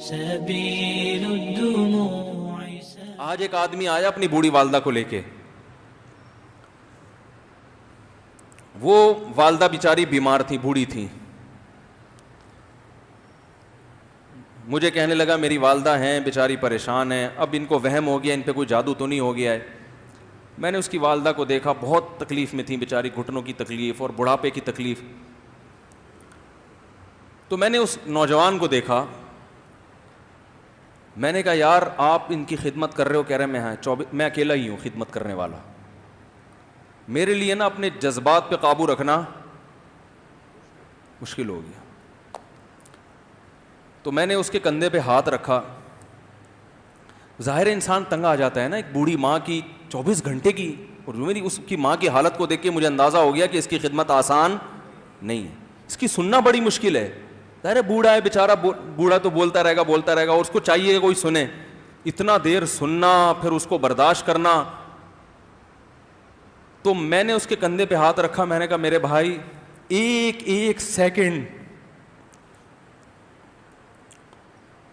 سبيل الدموع. آج ایک آدمی آیا اپنی بوڑھی والدہ کو لے کے. وہ والدہ بیچاری بیمار تھی, بوڑھی تھی. مجھے کہنے لگا میری والدہ ہیں بیچاری پریشان ہیں, اب ان کو وہم ہو گیا, ان پہ کوئی جادو تو نہیں ہو گیا ہے. میں نے اس کی والدہ کو دیکھا, بہت تکلیف میں تھی بیچاری, گھٹنوں کی تکلیف اور بڑھاپے کی تکلیف. تو میں نے اس نوجوان کو دیکھا, میں نے کہا یار آپ ان کی خدمت کر رہے ہو؟ کہہ رہے میں اکیلا ہی ہوں خدمت کرنے والا. میرے لیے نا اپنے جذبات پہ قابو رکھنا مشکل ہو گیا. تو میں نے اس کے کندھے پہ ہاتھ رکھا. ظاہر انسان تنگ آ جاتا ہے نا, ایک بوڑھی ماں کی 24 گھنٹے کی, اور میری اس کی ماں کی حالت کو دیکھ کے مجھے اندازہ ہو گیا کہ اس کی خدمت آسان نہیں ہے, اس کی سننا بڑی مشکل ہے. ظاہر ہے بوڑھا ہے بیچارہ, بوڑھا تو بولتا رہے گا, اور اس کو چاہیے کہ کوئی سنے. اتنا دیر سننا, پھر اس کو برداشت کرنا. تو میں نے اس کے کندھے پہ ہاتھ رکھا, میں نے کہا میرے بھائی ایک سیکنڈ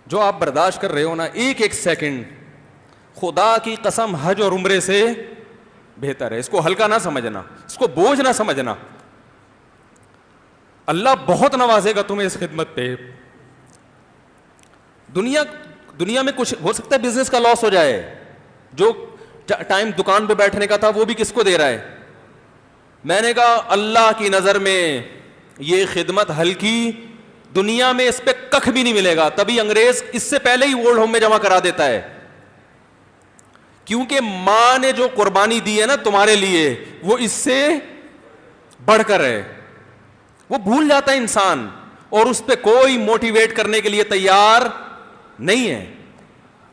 جو آپ برداشت کر رہے ہو نا, ایک سیکنڈ خدا کی قسم حج اور عمرے سے بہتر ہے. اس کو ہلکا نہ سمجھنا, اس کو بوجھ نہ سمجھنا. اللہ بہت نوازے گا تمہیں اس خدمت پہ. دنیا میں کچھ ہو سکتا ہے بزنس کا لاس ہو جائے, جو ٹائم دکان پہ بیٹھنے کا تھا وہ بھی کس کو دے رہا ہے. میں نے کہا اللہ کی نظر میں یہ خدمت ہلکی, دنیا میں اس پہ ککھ بھی نہیں ملے گا. تبھی انگریز اس سے پہلے ہی اولڈ ہوم میں جمع کرا دیتا ہے, کیونکہ ماں نے جو قربانی دی ہے نا تمہارے لیے وہ اس سے بڑھ کر ہے. وہ بھول جاتا ہے انسان, اور اس پہ کوئی موٹیویٹ کرنے کے لیے تیار نہیں ہے.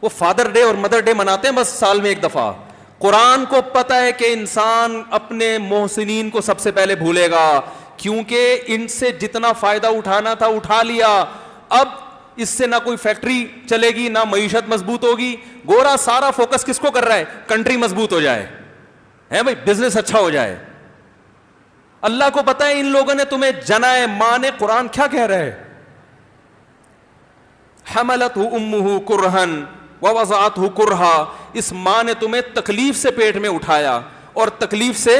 وہ فادر ڈے اور مدر ڈے مناتے ہیں بس سال میں ایک دفعہ. قرآن کو پتا ہے کہ انسان اپنے محسنین کو سب سے پہلے بھولے گا, کیونکہ ان سے جتنا فائدہ اٹھانا تھا اٹھا لیا. اب اس سے نہ کوئی فیکٹری چلے گی, نہ معیشت مضبوط ہوگی. گورا سارا فوکس کس کو کر رہا ہے؟ کنٹری مضبوط ہو جائے, ہے بھائی, بزنس اچھا ہو جائے. اللہ کو پتا ہے ان لوگوں نے تمہیں جنا ہے. ماں نے, قرآن کیا کہہ رہا ہے؟ حملتہ امہ کرہن ووضعتہ کرہا. اس ماں نے تمہیں تکلیف سے پیٹ میں اٹھایا اور تکلیف سے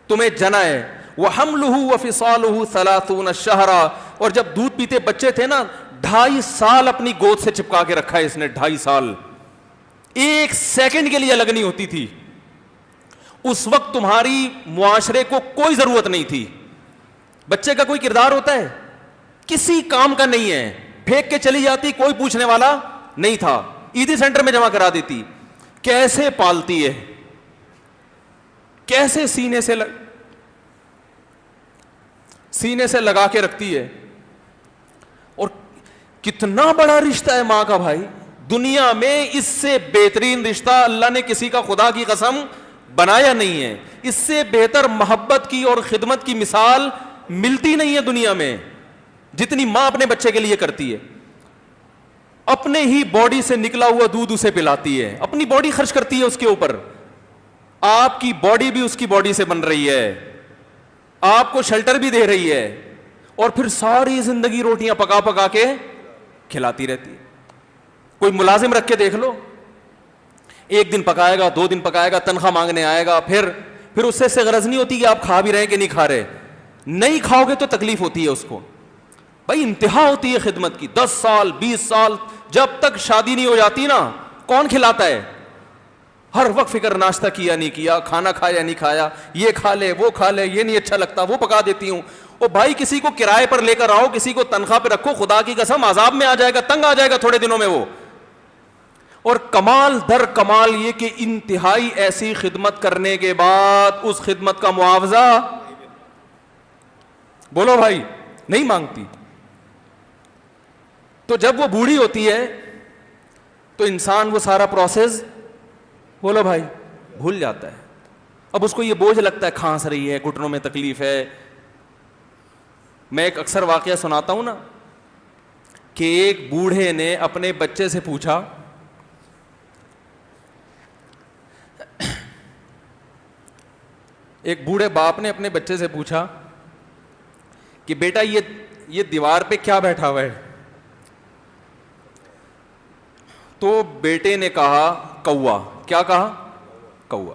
تمہیں جنا ہے. وحملہ وفصالہ 30 شہرا. اور جب دودھ پیتے بچے تھے نا 2.5 سال اپنی گود سے چپکا کے رکھا ہے اس نے. 2.5 سال, ایک سیکنڈ کے لیے الگ نہیں ہوتی تھی. اس وقت تمہاری معاشرے کو کوئی ضرورت نہیں تھی. بچے کا کوئی کردار ہوتا ہے؟ کسی کام کا نہیں ہے. پھینک کے چلی جاتی, کوئی پوچھنے والا نہیں تھا. عیدی سینٹر میں جمع کرا دیتی. کیسے پالتی ہے, کیسے سینے سے لگا کے رکھتی ہے. اور کتنا بڑا رشتہ ہے ماں کا بھائی. دنیا میں اس سے بہترین رشتہ اللہ نے کسی کا خدا کی قسم بنایا نہیں ہے. اس سے بہتر محبت کی اور خدمت کی مثال ملتی نہیں ہے دنیا میں, جتنی ماں اپنے بچے کے لیے کرتی ہے. اپنے ہی باڈی سے نکلا ہوا دودھ اسے پلاتی ہے, اپنی باڈی خرچ کرتی ہے اس کے اوپر. آپ کی باڈی بھی اس کی باڈی سے بن رہی ہے, آپ کو شیلٹر بھی دے رہی ہے, اور پھر ساری زندگی روٹیاں پکا پکا کے کھلاتی رہتی ہے. کوئی ملازم رکھ کے دیکھ لو, 1 دن پکائے گا, 2 دن پکائے گا, تنخواہ مانگنے آئے گا. پھر اس سے غرض نہیں ہوتی کہ آپ کھا بھی رہے ہیں کہ نہیں کھا رہے. نہیں کھاؤ گے تو تکلیف ہوتی ہے اس کو. بھائی انتہا ہوتی ہے خدمت کی. 10 سال 20 سال جب تک شادی نہیں ہو جاتی نا, کون کھلاتا ہے؟ ہر وقت فکر, ناشتہ کیا نہیں کیا, کھانا کھایا نہیں کھایا, یہ کھا لے وہ کھا لے, یہ نہیں اچھا لگتا وہ پکا دیتی ہوں. او بھائی کسی کو کرائے پر لے کر آؤ, کسی کو تنخواہ پہ رکھو, خدا کی قسم عذاب میں آ جائے گا, تنگ آ جائے گا تھوڑے دنوں میں وہ. اور کمال در کمال یہ کہ انتہائی ایسی خدمت کرنے کے بعد اس خدمت کا معاوضہ بولو بھائی نہیں مانگتی. تو جب وہ بوڑھی ہوتی ہے تو انسان وہ سارا پروسیس بولو بھائی بھول جاتا ہے. اب اس کو یہ بوجھ لگتا ہے, کھانس رہی ہے, گھٹنوں میں تکلیف ہے. میں ایک اکثر واقعہ سناتا ہوں نا, کہ ایک بوڑھے نے اپنے بچے سے پوچھا, ایک بوڑھے باپ نے اپنے بچے سے پوچھا کہ بیٹا یہ دیوار پہ کیا بیٹھا ہوا ہے؟ تو بیٹے نے کہا کوا. کیا کہا؟ کوا.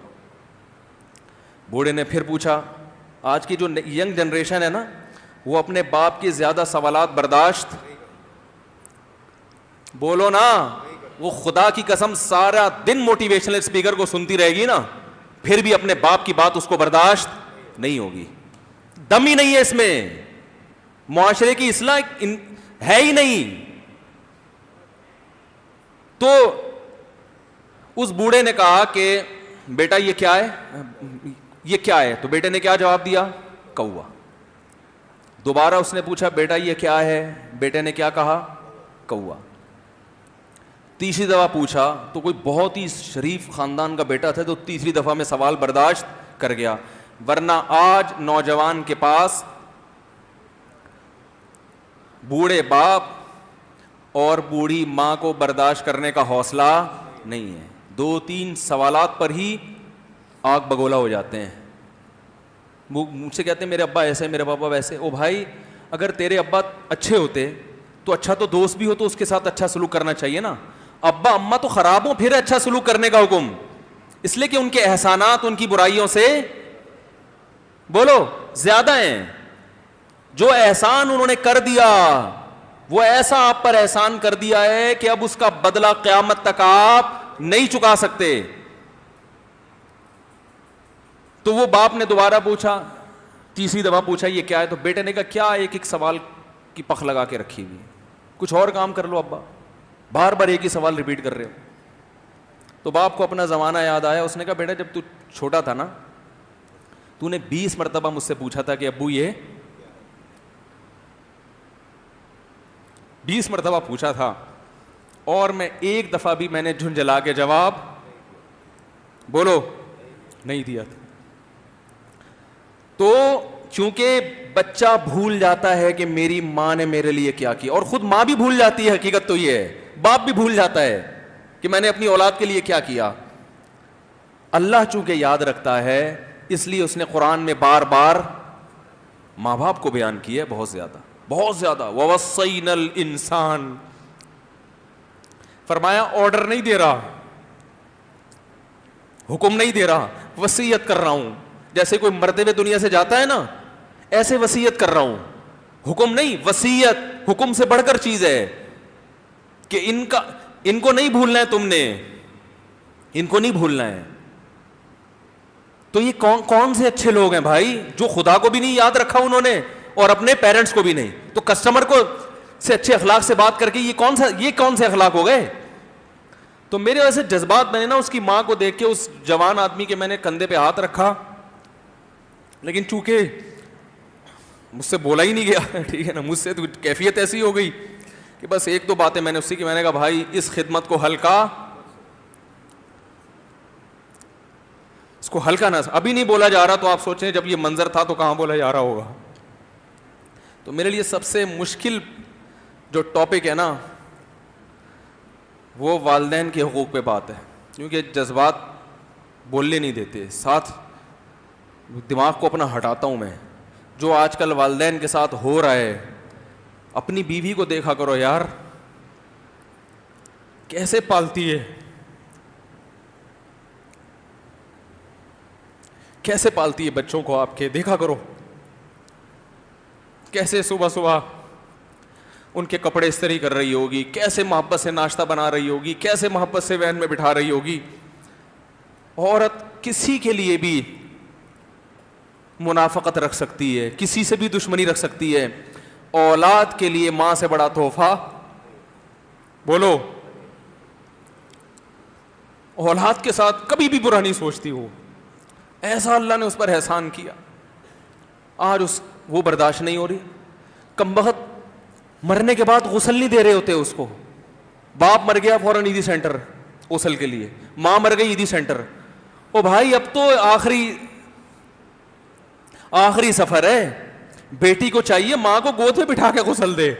بوڑھے نے پھر پوچھا. آج کی جو ینگ جنریشن ہے نا, وہ اپنے باپ کے زیادہ سوالات برداشت, بولو نا, وہ خدا کی قسم سارا دن موٹیویشنل اسپیکر کو سنتی رہے گی نا, پھر بھی اپنے باپ کی بات اس کو برداشت نہیں ہوگی. دم ہی نہیں ہے اس میں, معاشرے کی اصلاح ہے ہی نہیں. تو اس بوڑھے نے کہا کہ بیٹا یہ کیا ہے, یہ کیا ہے؟ تو بیٹے نے کیا جواب دیا؟ کوا. دوبارہ اس نے پوچھا بیٹا یہ کیا ہے؟ بیٹے نے کیا کہا؟ کوا. تیسری دفعہ پوچھا تو کوئی بہت ہی شریف خاندان کا بیٹا تھا, تو تیسری دفعہ میں سوال برداشت کر گیا. ورنہ آج نوجوان کے پاس بوڑھے باپ اور بوڑھی ماں کو برداشت کرنے کا حوصلہ نہیں ہے. 2-3 سوالات پر ہی آگ بگولا ہو جاتے ہیں. مجھ سے کہتے ہیں میرے ابا ایسے, میرے پاپا ویسے. او بھائی, اگر تیرے ابا اچھے ہوتے تو اچھا تو دوست بھی ہو تو اس کے ساتھ اچھا سلوک کرنا چاہیے نا. ابا اما تو خراب ہوں پھر اچھا سلوک کرنے کا حکم, اس لیے کہ ان کے احسانات ان کی برائیوں سے بولو زیادہ ہیں. جو احسان انہوں نے کر دیا وہ ایسا آپ پر احسان کر دیا ہے کہ اب اس کا بدلہ قیامت تک آپ نہیں چکا سکتے. تو وہ باپ نے دوبارہ پوچھا, تیسری دفعہ پوچھا یہ کیا ہے؟ تو بیٹے نے کہا کیا ایک ایک سوال کی پخ لگا کے رکھی ہوئی, کچھ اور کام کر لو ابا, بار بار ایک ہی سوال ریپیٹ کر رہے ہو. تو باپ کو اپنا زمانہ یاد آیا. اس نے کہا بیٹا جب تو چھوٹا تھا نا, تو نے 20 مرتبہ مجھ سے پوچھا تھا کہ ابو یہ 20 مرتبہ پوچھا تھا, اور میں ایک دفعہ بھی میں نے جھنجھلا کے جواب بولو نہیں دیا تھا. تو چونکہ بچہ بھول جاتا ہے کہ میری ماں نے میرے لیے کیا کیا, اور خود ماں بھی بھول جاتی ہے, حقیقت تو یہ ہے, باپ بھی بھول جاتا ہے کہ میں نے اپنی اولاد کے لیے کیا کیا. اللہ چونکہ یاد رکھتا ہے اس لیے اس نے قرآن میں بار بار ماں باپ کو بیان کیا ہے, بہت زیادہ بہت زیادہ. وَوَصَّيْنَا الْإِنسَانَ, فرمایا آرڈر نہیں دے رہا, حکم نہیں دے رہا, وصیت کر رہا ہوں. جیسے کوئی مرتے ہوئے دنیا سے جاتا ہے نا, ایسے وصیت کر رہا ہوں, حکم نہیں. وصیت حکم سے بڑھ کر چیز ہے کہ ان کو نہیں بھولنا ہے, تم نے ان کو نہیں بھولنا ہے. تو یہ کون سے اچھے لوگ ہیں بھائی, جو خدا کو بھی نہیں یاد رکھا انہوں نے اور اپنے پیرنٹس کو بھی نہیں. تو کسٹمر کو سے اچھے اخلاق سے بات کر کے یہ کون سے اخلاق ہو گئے. تو میرے ویسے جذبات میں نے نا اس کی ماں کو دیکھ کے, اس جوان آدمی کے میں نے کندھے پہ ہاتھ رکھا, لیکن چونکہ مجھ سے بولا ہی نہیں گیا, ٹھیک ہے نا, مجھ سے تو کیفیت ایسی ہو گئی کہ بس 1-2 باتیں میں نے اسی کی, میں نے کہا بھائی اس خدمت کو ہلکا, اس کو ہلکا نہ, ابھی نہیں بولا جا رہا تو آپ سوچیں جب یہ منظر تھا تو کہاں بولا جا رہا ہوگا. تو میرے لیے سب سے مشکل جو ٹاپک ہے نا وہ والدین کے حقوق پہ بات ہے, کیونکہ جذبات بولنے نہیں دیتے, ساتھ دماغ کو اپنا ہٹاتا ہوں میں. جو آج کل والدین کے ساتھ ہو رہا ہے, اپنی بیوی کو دیکھا کرو یار, کیسے پالتی ہے, کیسے پالتی ہے بچوں کو آپ کے, دیکھا کرو کیسے صبح صبح ان کے کپڑے استری کر رہی ہوگی, کیسے محبت سے ناشتہ بنا رہی ہوگی, کیسے محبت سے وین میں بٹھا رہی ہوگی. عورت کسی کے لیے بھی منافقت رکھ سکتی ہے, کسی سے بھی دشمنی رکھ سکتی ہے, اولاد کے لیے ماں سے بڑا تحفہ بولو, اولاد کے ساتھ کبھی بھی برا نہیں سوچتی ہو. ایسا اللہ نے اس پر احسان کیا, آج وہ برداشت نہیں ہو رہی. کمبخت مرنے کے بعد غسل نہیں دے رہے ہوتے اس کو, باپ مر گیا فوراً عیدی سینٹر غسل کے لیے, ماں مر گئی عیدی سینٹر. او بھائی اب تو آخری سفر ہے, بیٹی کو چاہیے ماں کو گود میں بٹھا کے غسل دے,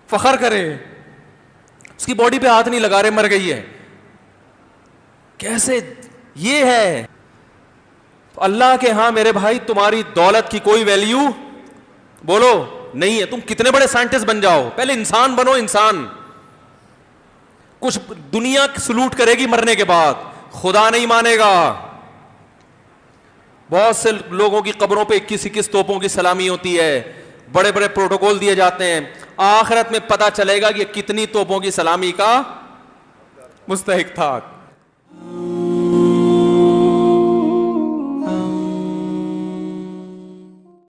فخر کرے, اس کی باڈی پہ ہاتھ نہیں لگا رہے, مر گئی ہے. کیسے یہ ہے اللہ کے ہاں میرے بھائی, تمہاری دولت کی کوئی ویلیو بولو نہیں ہے. تم کتنے بڑے سائنٹسٹ بن جاؤ, پہلے انسان بنو, انسان. کچھ دنیا سلوٹ کرے گی مرنے کے بعد, خدا نہیں مانے گا. بہت سے لوگوں کی قبروں پہ 21 توپوں کی سلامی ہوتی ہے, بڑے بڑے پروٹوکول دیے جاتے ہیں, آخرت میں پتہ چلے گا کہ کتنی توپوں کی سلامی کا مستحق تھا.